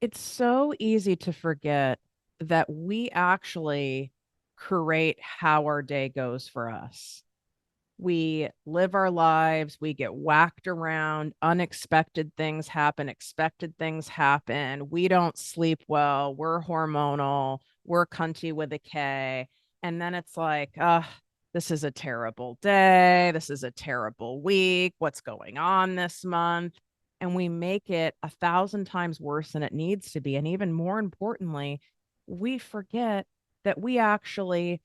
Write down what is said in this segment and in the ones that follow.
It's so easy to forget that we actually create how our day goes for us. We live our lives, we get whacked around, unexpected things happen, expected things happen. We don't sleep well, we're hormonal, we're cunty with a K. And then it's like, this is a terrible day. This is a terrible week. What's going on this month? And we make it 1,000 times worse than it needs to be. And even more importantly, we forget that we actually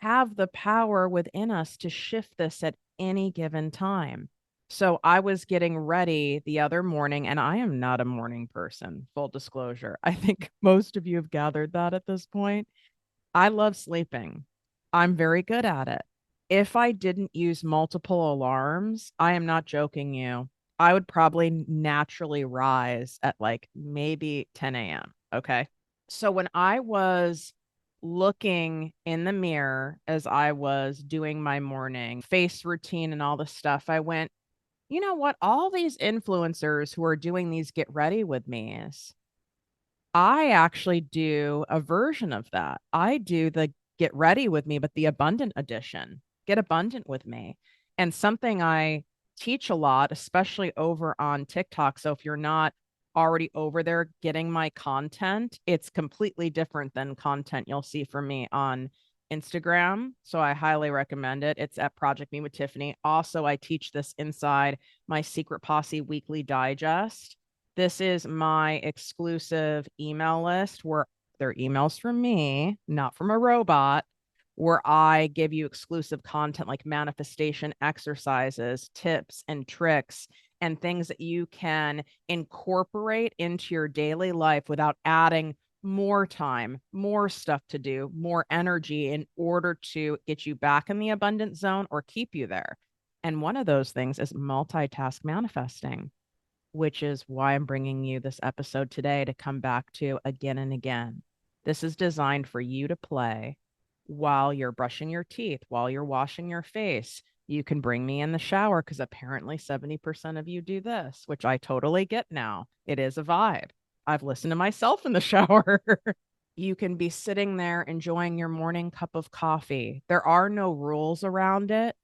have the power within us to shift this at any given time. So I was getting ready the other morning, and I am not a morning person, full disclosure. I think most of you have gathered that at this point. I love sleeping. I'm very good at it. If I didn't use multiple alarms, I am not joking you. I would probably naturally rise at like maybe 10 a.m. Okay. So when I was looking in the mirror as I was doing my morning face routine and all the stuff, I went, you know what? All these influencers who are doing these get ready with me's, I actually do a version of that. I do the get ready with me, but the abundant edition, get abundant with me. And something I teach a lot, especially over on TikTok. So if you're not already over there getting my content, it's completely different than content you'll see from me on Instagram. So I highly recommend it. It's at Project Me with Tiffany. Also, I teach this inside my Secret Posse weekly digest. This is my exclusive email list where they're emails from me, not from a robot, where I give you exclusive content like manifestation exercises, tips, and tricks, and things that you can incorporate into your daily life without adding more time, more stuff to do, more energy in order to get you back in the abundant zone or keep you there. And one of those things is multitask manifesting, which is why I'm bringing you this episode today to come back to again and again. This is designed for you to play while you're brushing your teeth, while you're washing your face. You can bring me in the shower because apparently 70% of you do this, which I totally get now. It is a vibe. I've listened to myself in the shower. You can be sitting there enjoying your morning cup of coffee. There are no rules around it,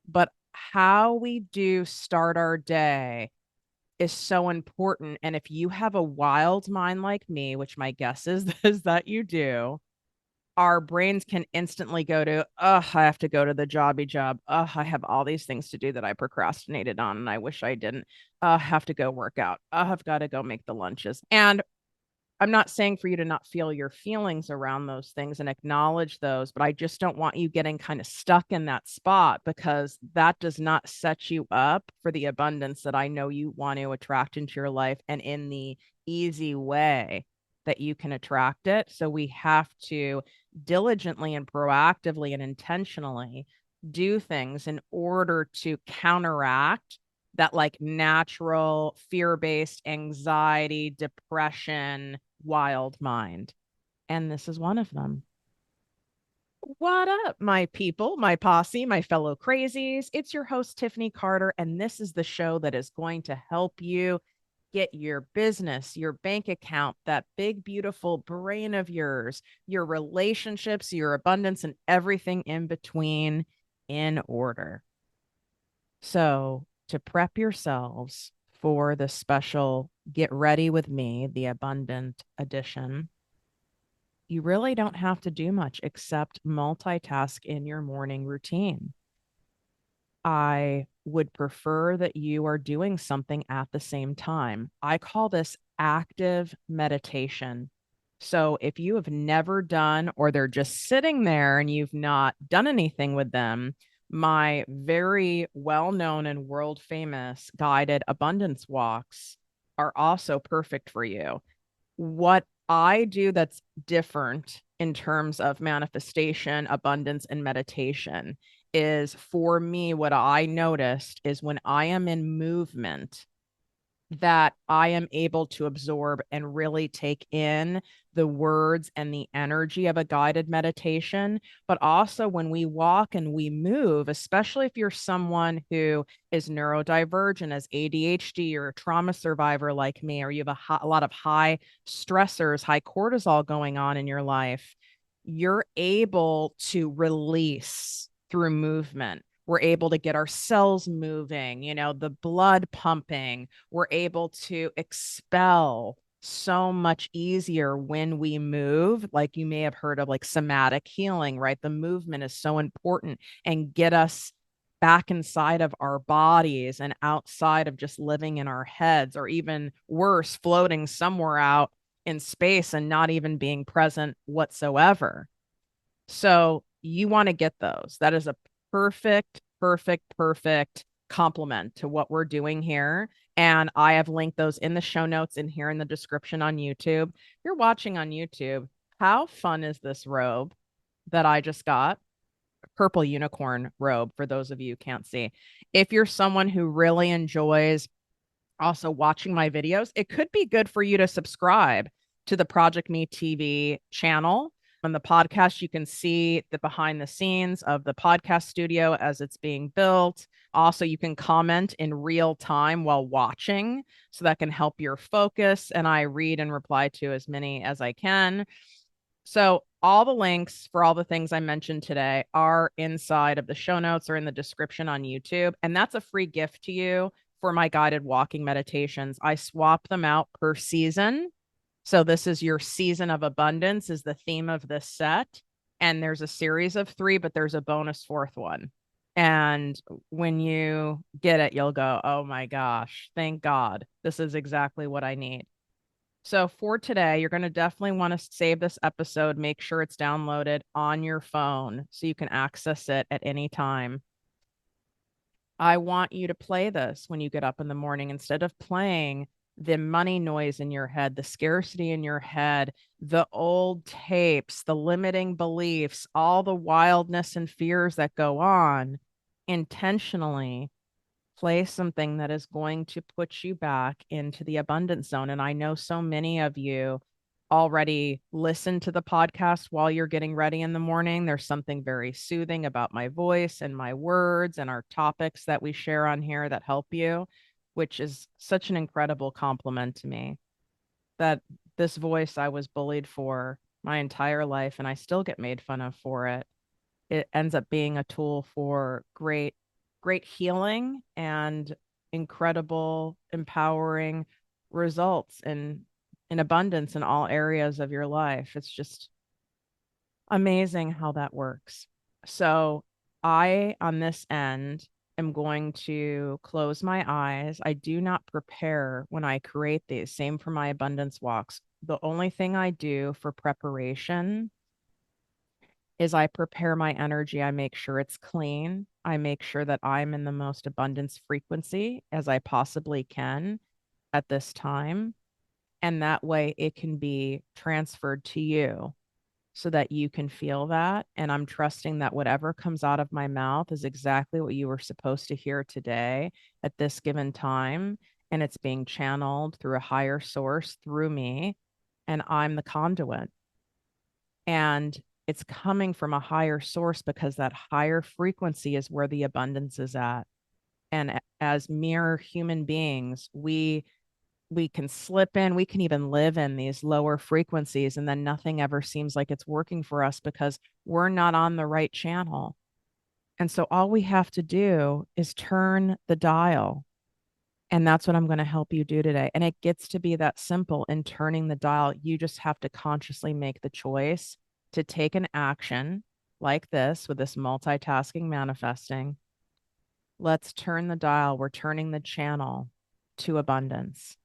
but how we do start our day is so important. And if you have a wild mind like me, which my guess is that you do, our brains can instantly go to, oh, I have to go to the jobby job. Oh, I have all these things to do that I procrastinated on and I wish I didn't. I have to go work out. I've got to go make the lunches. And I'm not saying for you to not feel your feelings around those things and acknowledge those, but I just don't want you getting kind of stuck in that spot because that does not set you up for the abundance that I know you want to attract into your life and in the easy way that you can attract it. So we have to diligently and proactively and intentionally do things in order to counteract that like natural fear-based anxiety, depression, wild mind. And this is one of them. What up, my people, my posse, my fellow crazies? It's your host, Tiffany Carter, and this is the show that is going to help you get your business, your bank account, that big, beautiful brain of yours, your relationships, your abundance, and everything in between in order. So, to prep yourselves for the special Get Ready with Me, the Abundant Edition, you really don't have to do much except multitask in your morning routine. I would prefer that you are doing something at the same time. I call this active meditation. So if you have never done, or they're just sitting there and you've not done anything with them, my very well known and world famous guided abundance walks are also perfect for you. What I do that's different in terms of manifestation, abundance, and meditation is, for me, what I noticed is when I am in movement, that I am able to absorb and really take in the words and the energy of a guided meditation. But also, when we walk and we move, especially if you're someone who is neurodivergent, as ADHD, or a trauma survivor like me, or you have a lot of high stressors, high cortisol going on in your life, you're able to release through movement. We're able to get our cells moving, the blood pumping. We're able to expel so much easier when we move. Like, you may have heard of like somatic healing, right? The movement is so important, and get us back inside of our bodies and outside of just living in our heads, or even worse, floating somewhere out in space and not even being present whatsoever. So you want to get those. That is a perfect, perfect, perfect complement to what we're doing here. And I have linked those in the show notes and here in the description on YouTube. If you're watching on YouTube, how fun is this robe that I just got? Purple unicorn robe, for those of you who can't see. If you're someone who really enjoys also watching my videos, it could be good for you to subscribe to the ProjectME TV channel. On the podcast, you can see the behind the scenes of the podcast studio as it's being built. Also, you can comment in real time while watching, so that can help your focus. And I read and reply to as many as I can. So all the links for all the things I mentioned today are inside of the show notes or in the description on YouTube. And that's a free gift to you for my guided walking meditations. I swap them out per season. So this is your season of abundance is the theme of this set. And there's a series of 3, but there's a bonus 4th one. And when you get it, you'll go, oh my gosh, thank God. This is exactly what I need. So for today, you're going to definitely want to save this episode, make sure it's downloaded on your phone so you can access it at any time. I want you to play this when you get up in the morning instead of playing the money noise in your head, the scarcity in your head, the old tapes, the limiting beliefs, all the wildness and fears that go on. Intentionally play something that is going to put you back into the abundance zone. And I know so many of you already listen to the podcast while you're getting ready in the morning. There's something very soothing about my voice and my words and our topics that we share on here that help you, which is such an incredible compliment to me. That this voice I was bullied for my entire life, and I still get made fun of for it. It ends up being a tool for great healing and incredible empowering results in abundance in all areas of your life. It's just amazing how that works. So I, on this end, am going to close my eyes. I do not prepare when I create these. Same for my abundance walks. The only thing I do for preparation is I prepare my energy. I make sure it's clean. I make sure that I'm in the most abundance frequency as I possibly can at this time. And that way it can be transferred to you so that you can feel that. And I'm trusting that whatever comes out of my mouth is exactly what you were supposed to hear today at this given time. And it's being channeled through a higher source through me. And I'm the conduit. And it's coming from a higher source because that higher frequency is where the abundance is at. And as mere human beings, we can slip in, we can even live in these lower frequencies, and then nothing ever seems like it's working for us because we're not on the right channel. And so all we have to do is turn the dial. And that's what I'm going to help you do today. And it gets to be that simple in turning the dial. You just have to consciously make the choice to take an action like this with this multitasking manifesting. Let's turn the dial. We're turning the channel to abundance,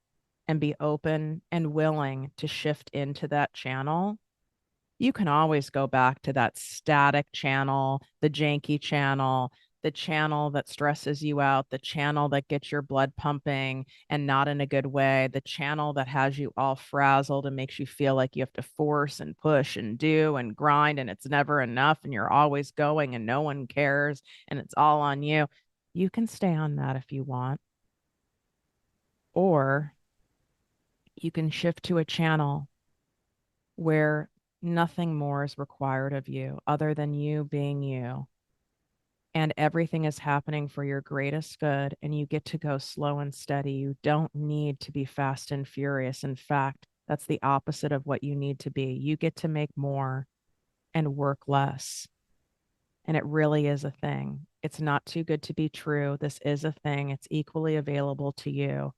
and be open and willing to shift into that channel. You can always go back to that static channel, the janky channel, the channel that stresses you out, the channel that gets your blood pumping and not in a good way, the channel that has you all frazzled and makes you feel like you have to force and push and do and grind and it's never enough and you're always going and no one cares and it's all on you. You can stay on that if you want. Or you can shift to a channel where nothing more is required of you other than you being you. And everything is happening for your greatest good. And you get to go slow and steady. You don't need to be fast and furious. In fact, that's the opposite of what you need to be. You get to make more and work less. And it really is a thing. It's not too good to be true. This is a thing. It's equally available to you.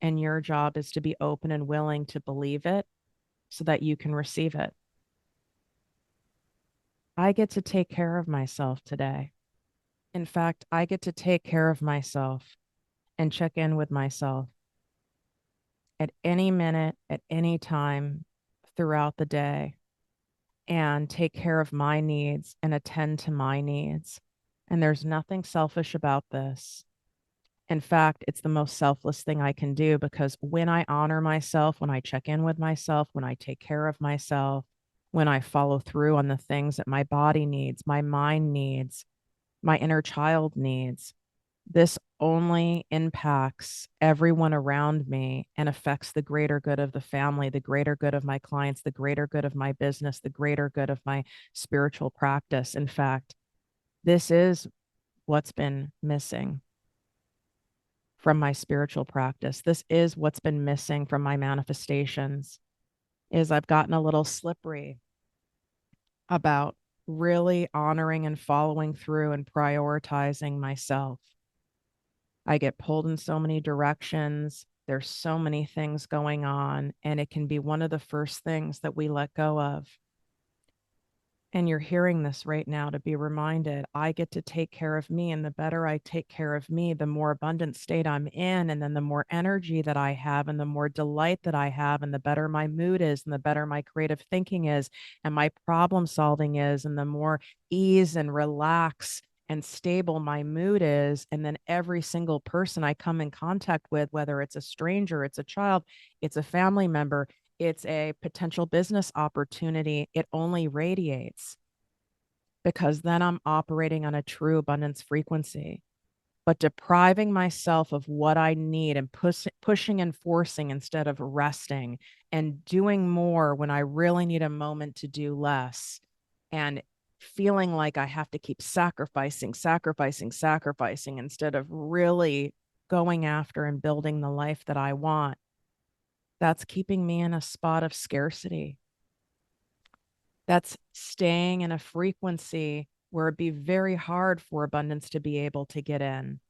And your job is to be open and willing to believe it so that you can receive it. I get to take care of myself today. In fact, I get to take care of myself and check in with myself at any minute, at any time throughout the day, and take care of my needs and attend to my needs. And there's nothing selfish about this. In fact, it's the most selfless thing I can do, because when I honor myself, when I check in with myself, when I take care of myself, when I follow through on the things that my body needs, my mind needs, my inner child needs, this only impacts everyone around me and affects the greater good of the family, the greater good of my clients, the greater good of my business, the greater good of my spiritual practice. In fact, this is what's been missing from my spiritual practice. This is what's been missing from my manifestations, is I've gotten a little slippery about really honoring and following through and prioritizing myself. I get pulled in so many directions. There's so many things going on, and it can be one of the first things that we let go of. And you're hearing this right now to be reminded, I get to take care of me. And the better I take care of me, the more abundant state I'm in. And then the more energy that I have, and the more delight that I have, and the better my mood is, and the better my creative thinking is, and my problem solving is, and the more ease and relax and stable my mood is. And then every single person I come in contact with, whether it's a stranger, it's a child, it's a family member, it's a potential business opportunity, it only radiates, because then I'm operating on a true abundance frequency. But depriving myself of what I need and pushing and forcing instead of resting, and doing more when I really need a moment to do less, and feeling like I have to keep sacrificing instead of really going after and building the life that I want, that's keeping me in a spot of scarcity. That's staying in a frequency where it'd be very hard for abundance to be able to get in.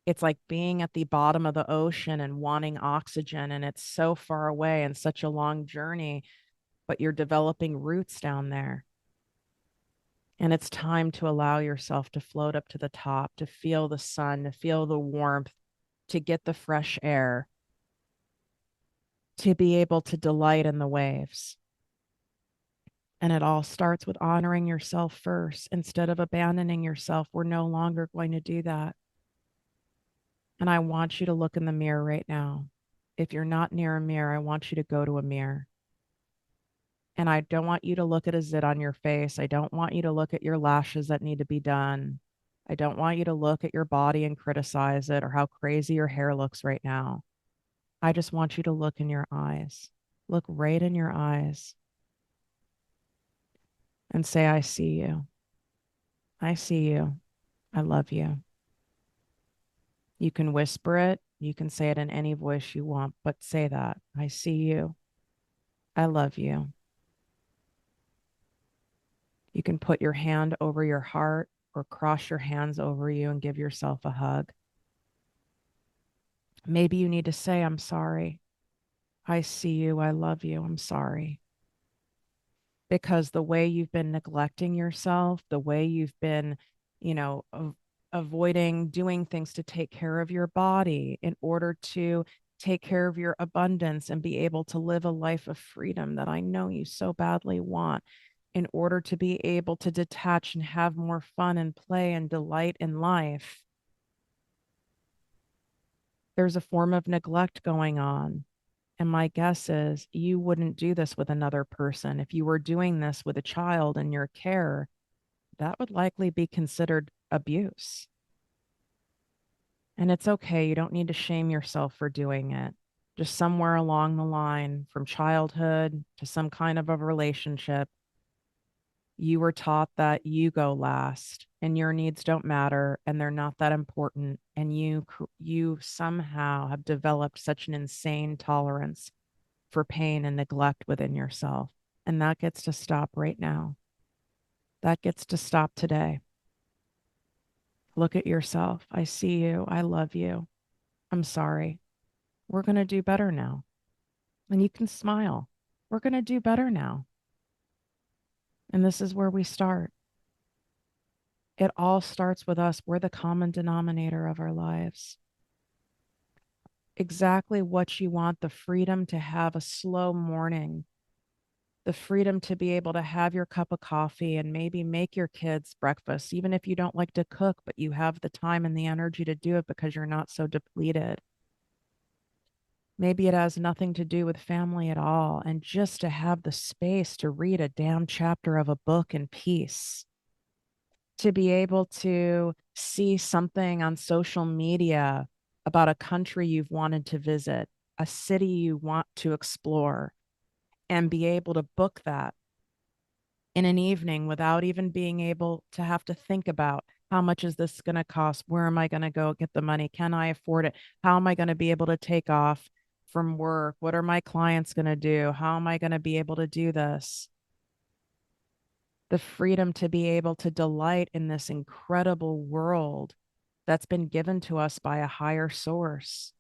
It's like being at the bottom of the ocean and wanting oxygen, and it's so far away and such a long journey, but you're developing roots down there. And it's time to allow yourself to float up to the top, to feel the sun, to feel the warmth, to get the fresh air, to be able to delight in the waves. And it all starts with honoring yourself first. Instead of abandoning yourself, we're no longer going to do that. And I want you to look in the mirror right now. If you're not near a mirror, I want you to go to a mirror. And I don't want you to look at a zit on your face. I don't want you to look at your lashes that need to be done. I don't want you to look at your body and criticize it, or how crazy your hair looks right now. I just want you to look in your eyes. Look right in your eyes and say, I see you. I see you. I love you. You can whisper it. You can say it in any voice you want, but say that. I see you. I love you. You can put your hand over your heart or cross your hands over you and give yourself a hug. Maybe you need to say, I'm sorry. I see you. I love you. I'm sorry. Because the way you've been neglecting yourself, the way you've been, you know, avoiding doing things to take care of your body in order to take care of your abundance and be able to live a life of freedom that I know you so badly want, in order to be able to detach and have more fun and play and delight in life. There's a form of neglect going on. And my guess is you wouldn't do this with another person. If you were doing this with a child in your care, that would likely be considered abuse. And it's okay. You don't need to shame yourself for doing it. Just somewhere along the line, from childhood to some kind of a relationship, you were taught that you go last and your needs don't matter and they're not that important. And you somehow have developed such an insane tolerance for pain and neglect within yourself. And that gets to stop right now. That gets to stop today. Look at yourself. I see you. I love you. I'm sorry. We're going to do better now. And you can smile. We're going to do better now. And this is where we start. It all starts with us. We're the common denominator of our lives. Exactly what you want, the freedom to have a slow morning, the freedom to be able to have your cup of coffee and maybe make your kids breakfast, even if you don't like to cook, but you have the time and the energy to do it because you're not so depleted. Maybe it has nothing to do with family at all. And just to have the space to read a damn chapter of a book in peace, to be able to see something on social media about a country you've wanted to visit, a city you want to explore, and be able to book that in an evening without even being able to have to think about how much is this going to cost? Where am I going to go get the money? Can I afford it? How am I going to be able to take off from work? What are my clients going to do? How am I going to be able to do this? The freedom to be able to delight in this incredible world that's been given to us by a higher source.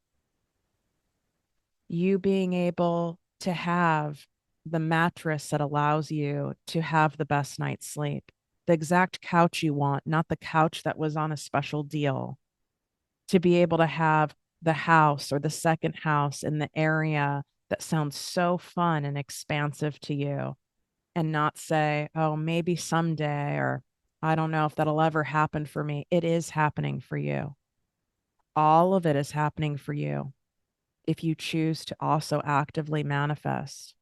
You being able to have the mattress that allows you to have the best night's sleep, the exact couch you want, not the couch that was on a special deal, to be able to have the house or the second house in the area that sounds so fun and expansive to you, and not say, oh, maybe someday, or I don't know if that'll ever happen for me. It is happening for you. All of it is happening for you if you choose to also actively manifest.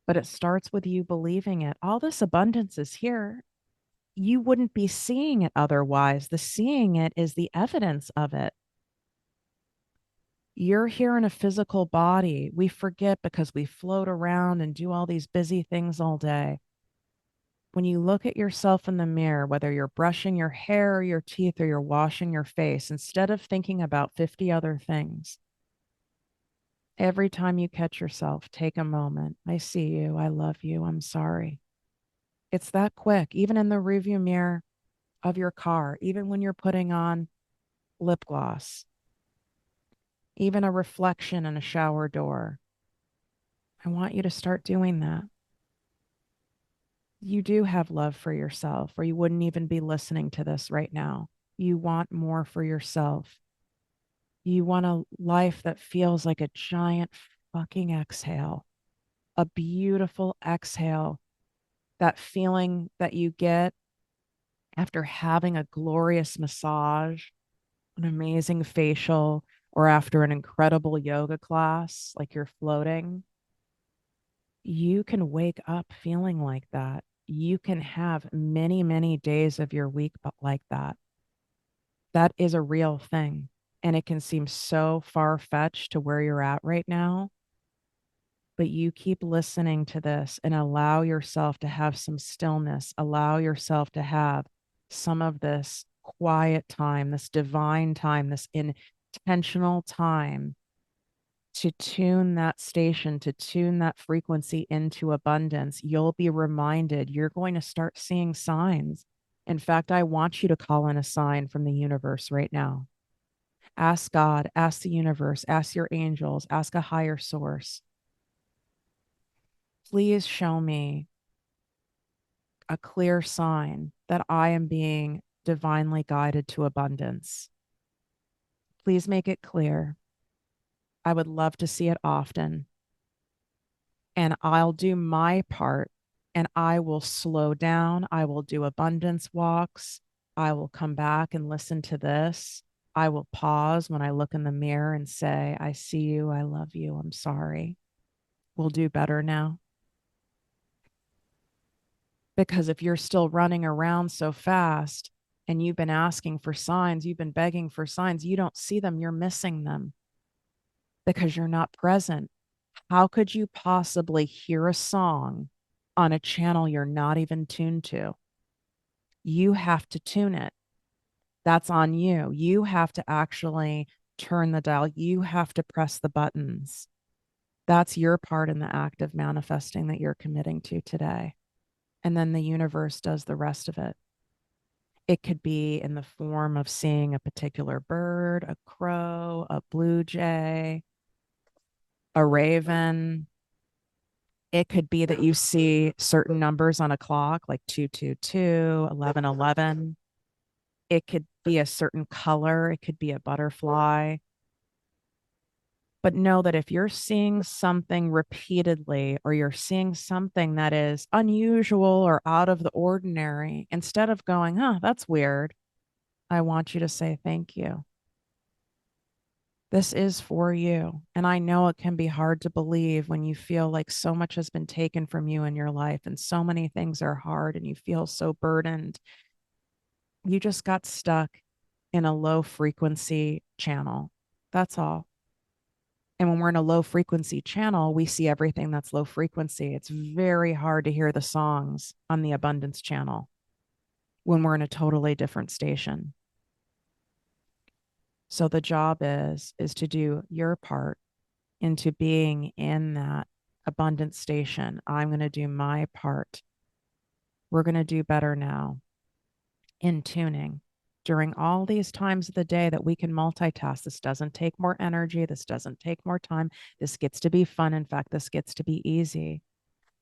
But it starts with you believing it. All this abundance is here. You wouldn't be seeing it otherwise. The seeing it is the evidence of it. You're here in a physical body. We forget because we float around and do all these busy things all day. When you look at yourself in the mirror, whether you're brushing your hair or your teeth or you're washing your face, instead of thinking about 50 other things, every time you catch yourself, take a moment. I see you. I love you. I'm sorry. It's that quick, even in the rearview mirror of your car, even when you're putting on lip gloss, even a reflection in a shower door. I want you to start doing that. You do have love for yourself, or you wouldn't even be listening to this right now. You want more for yourself. You want a life that feels like a giant fucking exhale, a beautiful exhale, that feeling that you get after having a glorious massage, an amazing facial, or after an incredible yoga class, like you're floating. You can wake up feeling like that. You can have many, many days of your week but like that. That is a real thing. And it can seem so far fetched to where you're at right now. But you keep listening to this and allow yourself to have some stillness, allow yourself to have some of this quiet time, this divine time, this intentional time to tune that station, to tune that frequency into abundance. You'll be reminded, you're going to start seeing signs. In fact, I want you to call in a sign from the universe right now. Ask God, ask the universe, ask your angels, ask a higher source. Please show me a clear sign that I am being divinely guided to abundance. Please make it clear. I would love to see it often. And I'll do my part and I will slow down. I will do abundance walks. I will come back and listen to this. I will pause when I look in the mirror and say, I see you. I love you. I'm sorry. We'll do better now. Because if you're still running around so fast, and you've been asking for signs, you've been begging for signs, you don't see them, you're missing them because you're not present. How could you possibly hear a song on a channel you're not even tuned to? You have to tune it. That's on you. You have to actually turn the dial. You have to press the buttons. That's your part in the act of manifesting that you're committing to today. And then the universe does the rest of it. It could be in the form of seeing a particular bird, a crow, a blue jay, a raven. It could be that you see certain numbers on a clock, like 222, 1111. It could be a certain color. It could be a butterfly. But know that if you're seeing something repeatedly, or you're seeing something that is unusual or out of the ordinary, instead of going, huh, that's weird, I want you to say thank you. This is for you. And I know it can be hard to believe when you feel like so much has been taken from you in your life and so many things are hard and you feel so burdened. You just got stuck in a low frequency channel. That's all. And when we're in a low frequency channel, we see everything that's low frequency. It's very hard to hear the songs on the abundance channel when we're in a totally different station. So the job is to do your part into being in that abundant station. I'm going to do my part. We're going to do better now in tuning during all these times of the day that we can multitask. This doesn't take more energy. This doesn't take more time. This gets to be fun. In fact, this gets to be easy.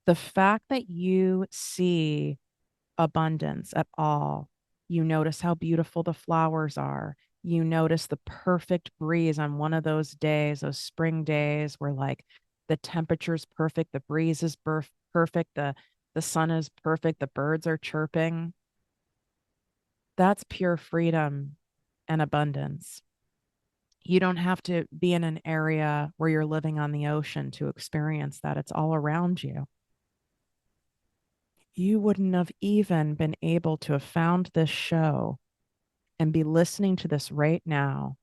The fact that you see abundance at all, you notice how beautiful the flowers are. You notice the perfect breeze on one of those days, those spring days where like the temperature's perfect, the breeze is perfect, the sun is perfect, the birds are chirping. That's pure freedom and abundance. You don't have to be in an area where you're living on the ocean to experience that. It's all around you. You wouldn't have even been able to have found this show and be listening to this right now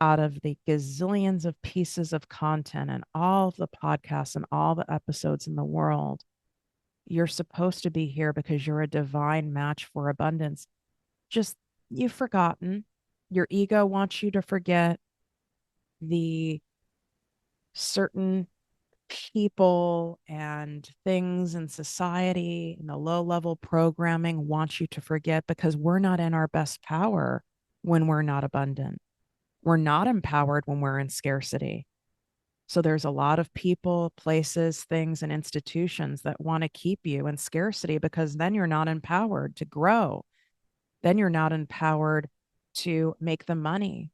out of the gazillions of pieces of content and all of the podcasts and all the episodes in the world. You're supposed to be here because you're a divine match for abundance. Just you've forgotten. Your ego wants you to forget. The certain people and things in society and the low level programming wants you to forget, because we're not in our best power when we're not abundant. We're not empowered when we're in scarcity. So there's a lot of people, places, things, and institutions that want to keep you in scarcity, because then you're not empowered to grow. Then you're not empowered to make the money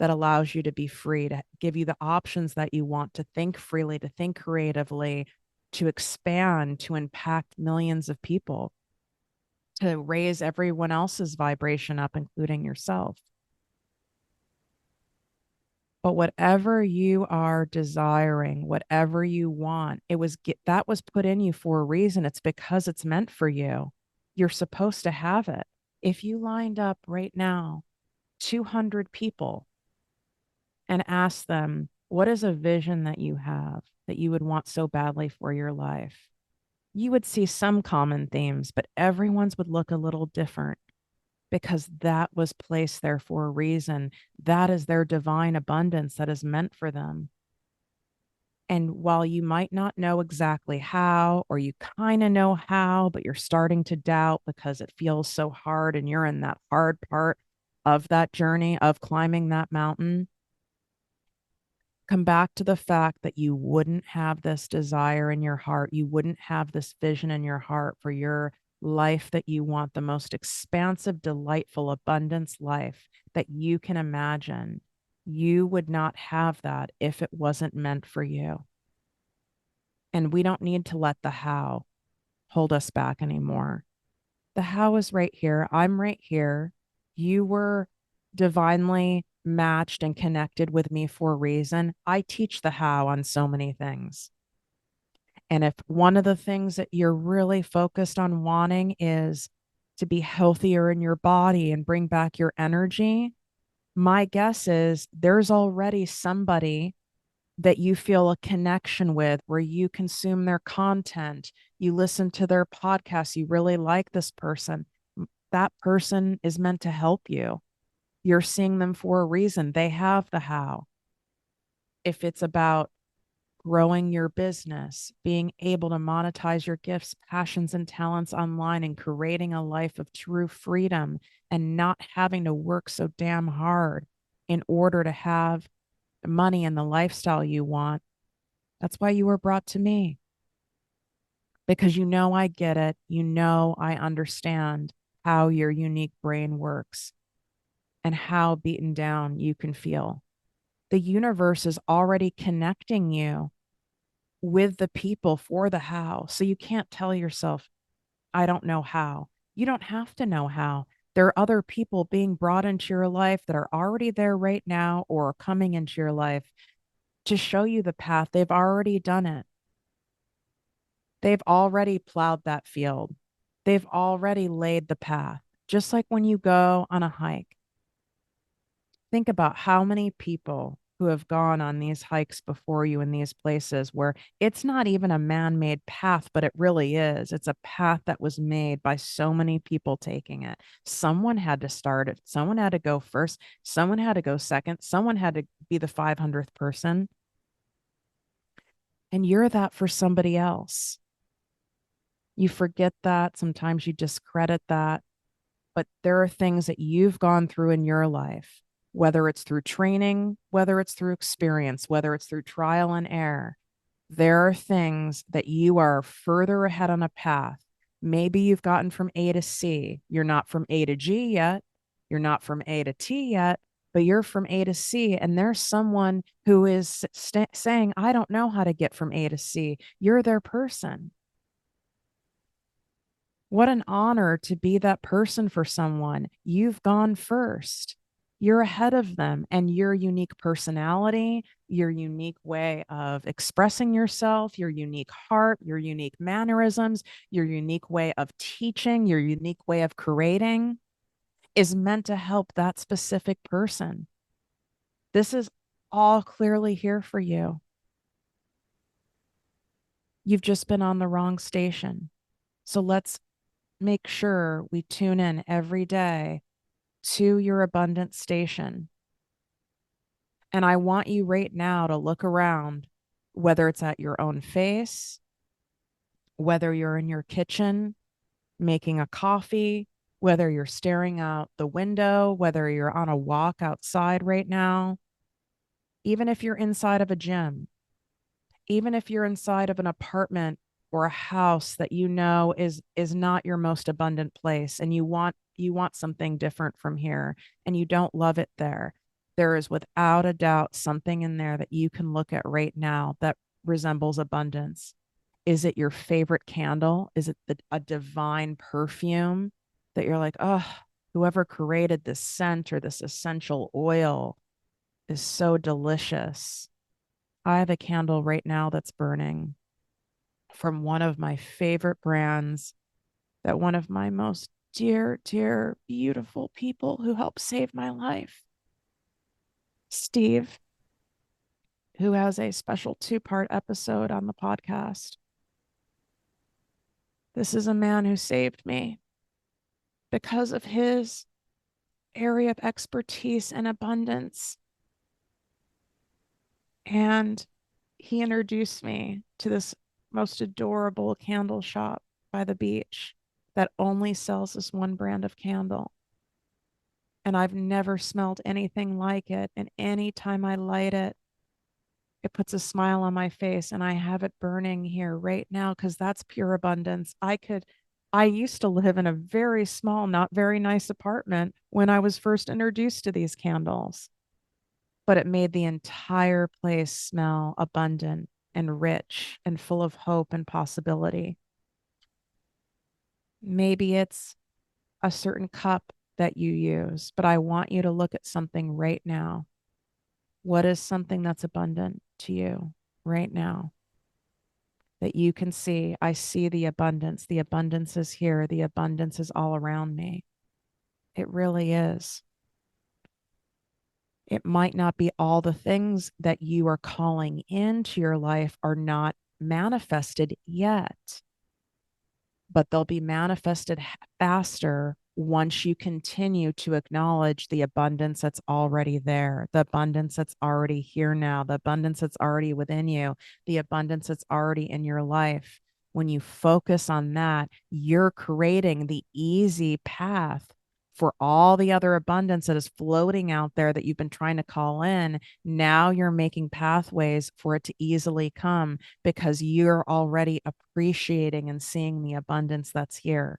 that allows you to be free, to give you the options that you want, to think freely, to think creatively, to expand, to impact millions of people, to raise everyone else's vibration up, including yourself. But whatever you are desiring, whatever you want, that was put in you for a reason. It's because it's meant for you. You're supposed to have it. If you lined up right now 200 people and asked them, what is a vision that you have that you would want so badly for your life? You would see some common themes, but everyone's would look a little different, because that was placed there for a reason. That is their divine abundance that is meant for them. And while you might not know exactly how, or you kind of know how, but you're starting to doubt because it feels so hard and you're in that hard part of that journey of climbing that mountain, come back to the fact that you wouldn't have this desire in your heart. You wouldn't have this vision in your heart for your life that you want, the most expansive, delightful, abundance life that you can imagine. You would not have that if it wasn't meant for you. And we don't need to let the how hold us back anymore. The how is right here. I'm right here. You were divinely matched and connected with me for a reason. I teach the how on so many things. And if one of the things that you're really focused on wanting is to be healthier in your body and bring back your energy, my guess is there's already somebody that you feel a connection with where you consume their content, you listen to their podcasts, you really like this person. That person is meant to help you. You're seeing them for a reason. They have the how. If it's about growing your business, being able to monetize your gifts, passions, and talents online, and creating a life of true freedom and not having to work so damn hard in order to have the money and the lifestyle you want. That's why you were brought to me, because you know I get it. You know I understand how your unique brain works and how beaten down you can feel. The universe is already connecting you with the people for the how. So you can't tell yourself, I don't know how. You don't have to know how. There are other people being brought into your life that are already there right now or are coming into your life to show you the path. They've already done it. They've already plowed that field. They've already laid the path. Just like when you go on a hike, think about how many people who have gone on these hikes before you in these places where it's not even a man-made path, but it really is. It's a path that was made by so many people taking it. Someone had to start it. Someone had to go first. Someone had to go second. Someone had to be the 500th person. And you're that for somebody else. You forget that. Sometimes you discredit that. But there are things that you've gone through in your life, whether it's through training, whether it's through experience, whether it's through trial and error. There are things that you are further ahead on a path. Maybe you've gotten from A to C. You're not from A to G yet. You're not from A to T yet, but you're from A to C. And there's someone who is saying, I don't know how to get from A to C. You're their person. What an honor to be that person for someone. You've gone first. You're ahead of them, and your unique personality, your unique way of expressing yourself, your unique heart, your unique mannerisms, your unique way of teaching, your unique way of creating is meant to help that specific person. This is all clearly here for you. You've just been on the wrong station. So let's make sure we tune in every day to your abundant station. And I want you right now to look around, whether it's at your own face, whether you're in your kitchen making a coffee, whether you're staring out the window, whether you're on a walk outside right now, even if you're inside of a gym, even if you're inside of an apartment or a house that you know is not your most abundant place and you want something different from here and you don't love it there is without a doubt something in there that you can look at right now that resembles abundance. Is it your favorite candle? Is it a divine perfume that you're like, oh, whoever created this scent or this essential oil is so delicious? I have a candle right now that's burning from one of my favorite brands that one of my most dear, dear, beautiful people who helped save my life, Steve, who has a special 2-part episode on the podcast. This is a man who saved me because of his area of expertise and abundance. And he introduced me to this most adorable candle shop by the beach that only sells this one brand of candle. And I've never smelled anything like it. And anytime I light it, it puts a smile on my face. And I have it burning here right now because that's pure abundance. I used to live in a very small, not very nice apartment when I was first introduced to these candles, but it made the entire place smell abundant and rich and full of hope and possibility. Maybe it's a certain cup that you use, but I want you to look at something right now. What is something that's abundant to you right now that you can see. I see the abundance. The abundance is here. The abundance is all around me. It really is. It might not be all the things that you are calling into your life are not manifested yet, but they'll be manifested faster once you continue to acknowledge the abundance that's already there, the abundance that's already here now, the abundance that's already within you, the abundance that's already in your life. When you focus on that, you're creating the easy path for all the other abundance that is floating out there that you've been trying to call in. Now you're making pathways for it to easily come because you're already appreciating and seeing the abundance that's here.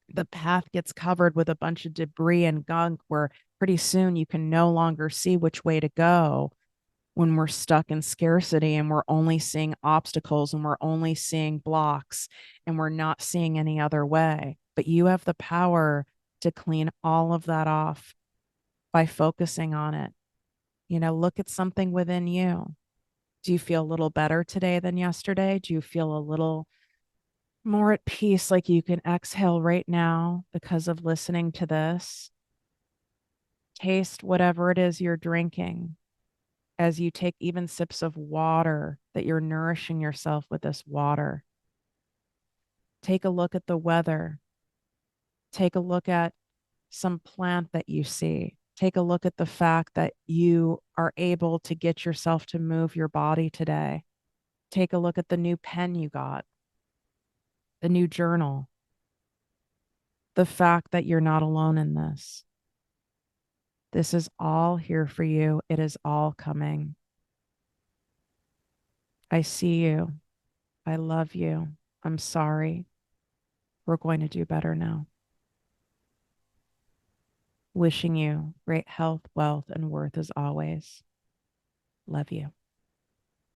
The path gets covered with a bunch of debris and gunk where pretty soon you can no longer see which way to go when we're stuck in scarcity and we're only seeing obstacles and we're only seeing blocks and we're not seeing any other way. But you have the power to clean all of that off by focusing on it. Look at something within you. Do you feel a little better today than yesterday? Do you feel a little more at peace, like you can exhale right now because of listening to this? Taste whatever it is you're drinking as you take even sips of water, that you're nourishing yourself with this water. Take a look at the weather. Take a look at some plant that you see. Take a look at the fact that you are able to get yourself to move your body today. Take a look at the new pen you got, the new journal, the fact that you're not alone in this. This is all here for you. It is all coming. I see you. I love you. I'm sorry. We're going to do better now. Wishing you great health, wealth, and worth as always. Love you.